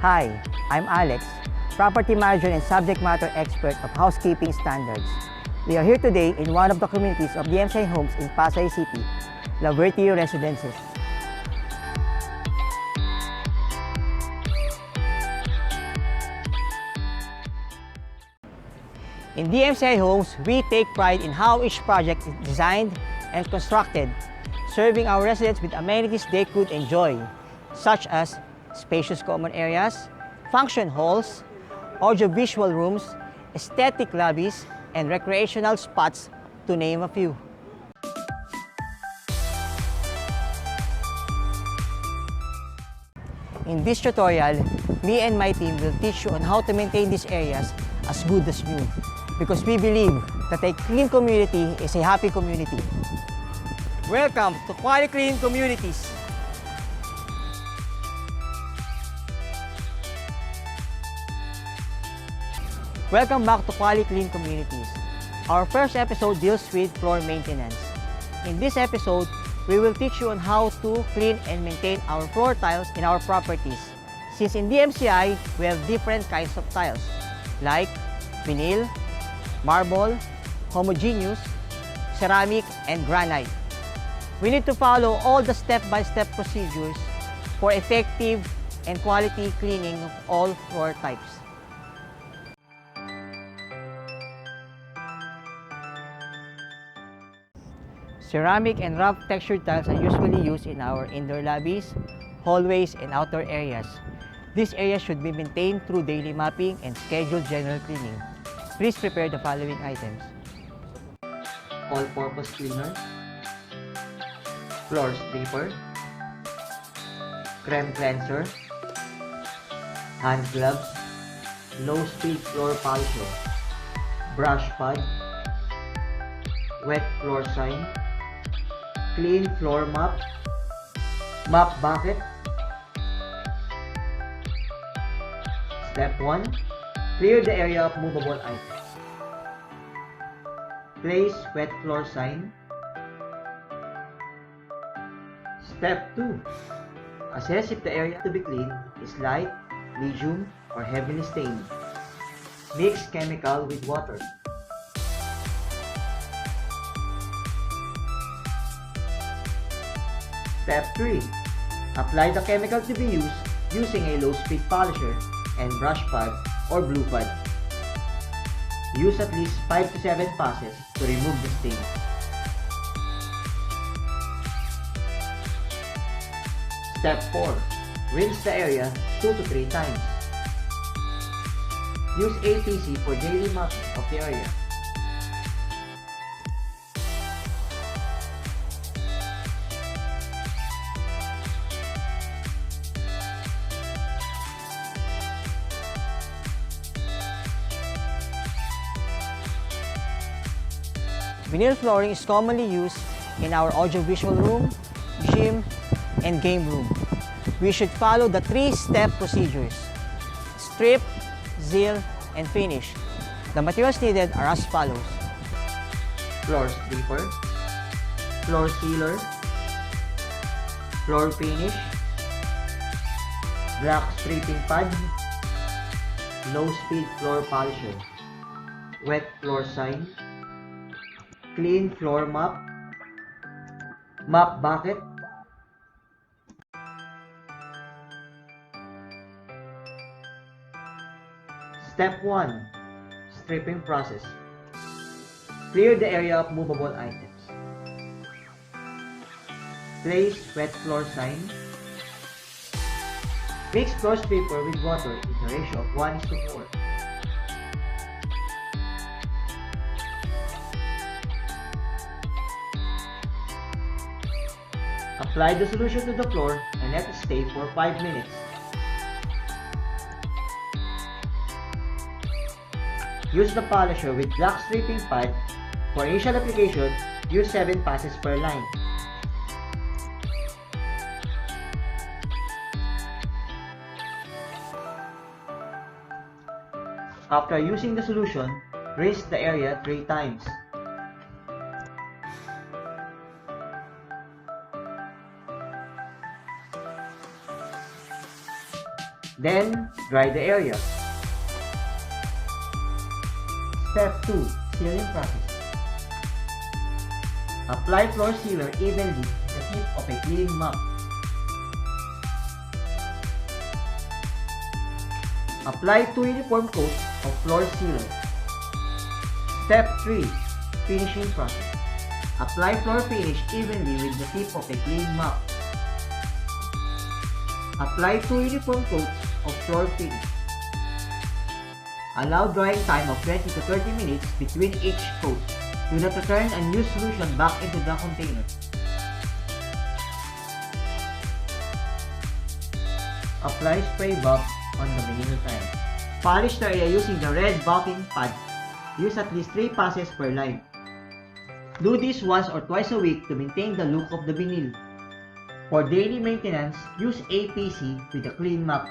Hi, I'm Alex, property manager and subject matter expert of housekeeping standards. We are here today in one of the communities of DMCI homes in Pasay City, La Vertio Residences. In DMCI homes, we take pride in how each project is designed and constructed, serving our residents with amenities they could enjoy, such as spacious common areas, function halls, audiovisual rooms, aesthetic lobbies, and recreational spots, to name a few. In this tutorial, me and my team will teach you on how to maintain these areas as good as new, because we believe that a clean community is a happy community. Welcome to QualiClean Communities. Welcome back to QualiClean Communities. Our first episode deals with floor maintenance. In this episode, we will teach you on how to clean and maintain our floor tiles in our properties. Since in DMCI, we have different kinds of tiles, like vinyl, marble, homogeneous, ceramic, and granite. We need to follow all the step-by-step procedures for effective and quality cleaning of all floor types. Ceramic and rough textured tiles are usually used in our indoor lobbies, hallways, and outdoor areas. These areas should be maintained through daily mopping and scheduled general cleaning. Please prepare the following items: all-purpose cleaner, floor stripper, creme cleanser, hand gloves, low-speed floor polisher, brush pad, wet floor sign, clean floor mop, mop bucket. Step 1. Clear the area of movable items. Place wet floor sign. Step 2. Assess if the area to be cleaned is light, medium, or heavily stained. Mix chemical with water. Step 3. Apply the chemical to be used using a low-speed polisher and brush pad or blue pad. Use at least 5 to 7 passes to remove the stains. Step 4. Rinse the area 2 to 3 times. Use APC for daily mopping of the area. Vinyl flooring is commonly used in our audiovisual room, gym, and game room. We should follow the 3-step procedures: strip, seal, and finish. The materials needed are as follows: floor stripper, floor sealer, floor finish, black stripping pad, low-speed floor polisher, wet floor sign, clean floor mop, mop bucket, Step 1. Stripping process. Clear the area of movable items. Place wet floor sign. Mix floor stripper with water in the ratio of 1:4. Apply the solution to the floor and let it stay for 5 minutes. Use the polisher with black stripping pad. For initial application, use 7 passes per line. After using the solution, rinse the area 3 times. Then, dry the area. Step 2. Sealing process. Apply floor sealer evenly with the tip of a clean mop. Apply 2 uniform coats of floor sealer. Step 3. Finishing process. Apply floor finish evenly with the tip of a clean mop. Apply 2 uniform coats of floor finish. Allow drying time of 20 to 30 minutes between each coat. Do not return unused solution back into the container. Apply spray buff on the beginner tile. Polish the area using the red buffing pad. Use at least 3 passes per line. Do this once or twice a week to maintain the look of the vinyl. For daily maintenance, use APC with a clean mop.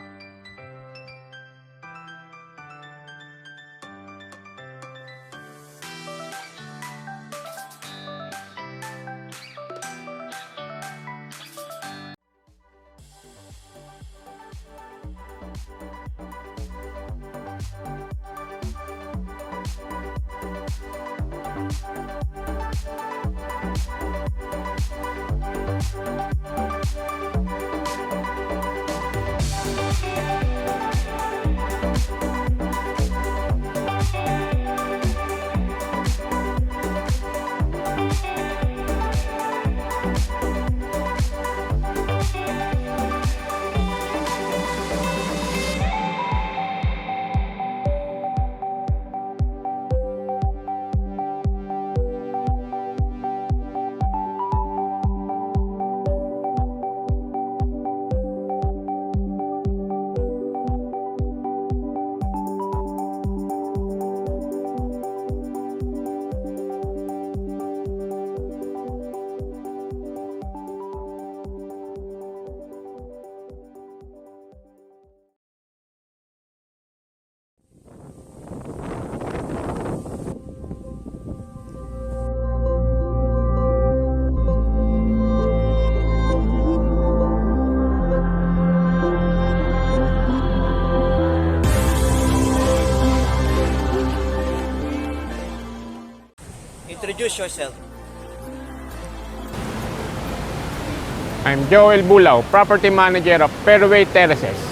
Introduce yourself. I'm Joel Bulao, Property Manager of Fairway Terraces.